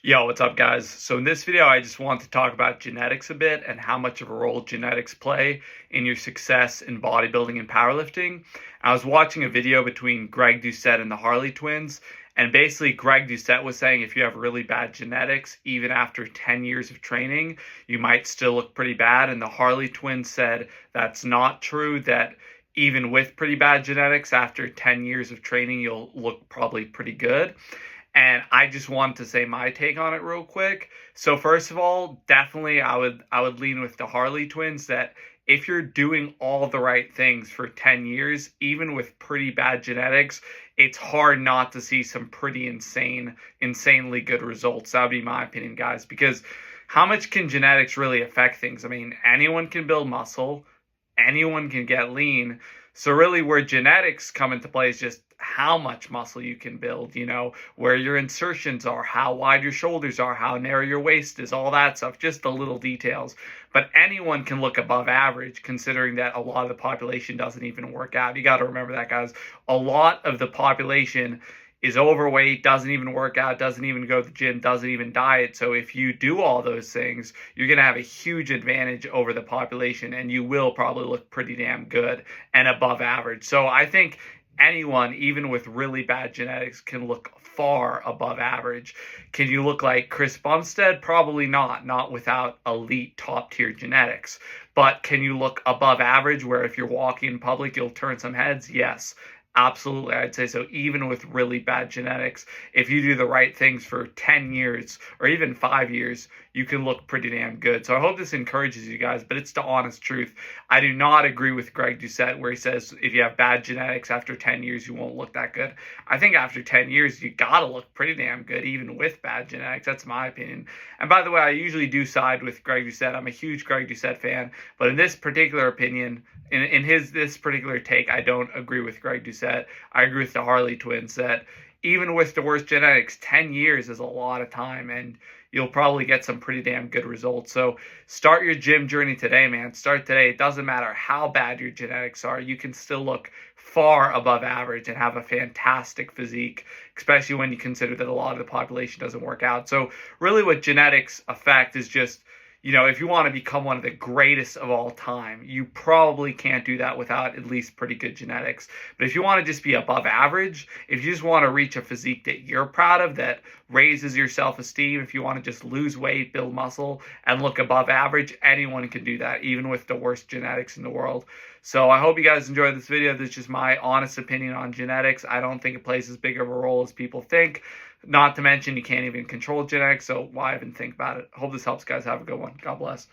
Yo, what's up, guys? So in this video, I just want to talk about genetics a bit and how much of a role genetics play in your success in bodybuilding and powerlifting. I was watching a video between Greg Doucette and the Harley twins, and basically Greg Doucette was saying if you have really bad genetics, even after 10 years of training, you might still look pretty bad. And the Harley twins said that's not true, that even with pretty bad genetics, after 10 years of training, you'll look probably pretty good. And I just wanted to say my take on it real quick. So first of all, definitely I would lean with the Harley twins that if you're doing all the right things for 10 years, even with pretty bad genetics, it's hard not to see some pretty insanely good results. That would be my opinion, guys, because how much can genetics really affect things? I mean, anyone can build muscle, anyone can get lean. So really where genetics come into play is just how much muscle you can build, where your insertions are, how wide your shoulders are, how narrow your waist is, all that stuff, just the little details. But anyone can look above average, considering that a lot of the population doesn't even work out. You got to remember that, guys. A lot of the population is overweight, doesn't even work out, doesn't even go to the gym, doesn't even diet. So if you do all those things, you're going to have a huge advantage over the population, and you will probably look pretty damn good and above average. So I think anyone, even with really bad genetics, can look far above average. Can you look like Chris Bumstead? Probably not without elite top tier genetics. But can you look above average where if you're walking in public, you'll turn some heads? Yes. Absolutely, I'd say so. Even with really bad genetics, if you do the right things for 10 years or even 5 years, you can look pretty damn good. So I hope this encourages you guys, but it's the honest truth. I do not agree with Greg Doucette where he says if you have bad genetics after 10 years, you won't look that good. I think after 10 years, you gotta look pretty damn good, even with bad genetics. That's my opinion. And by the way, I usually do side with Greg Doucette. I'm a huge Greg Doucette fan, but in this particular opinion, in this particular take, I don't agree with Greg Doucette. I agree with the Harley twins that even with the worst genetics, 10 years is a lot of time, and you'll probably get some pretty damn good results. So start your gym journey today, man. Start today. It doesn't matter how bad your genetics are. You can still look far above average and have a fantastic physique, especially when you consider that a lot of the population doesn't work out. So really what genetics affect is just, if you want to become one of the greatest of all time, you probably can't do that without at least pretty good genetics. But if you want to just be above average, if you just want to reach a physique that you're proud of, that raises your self-esteem, if you want to just lose weight, build muscle, and look above average, anyone can do that, even with the worst genetics in the world. So I hope you guys enjoyed this video. This is just my honest opinion on genetics. I don't think it plays as big of a role as people think. Not to mention, you can't even control genetics, so why even think about it? Hope this helps, guys. Have a good one. God bless.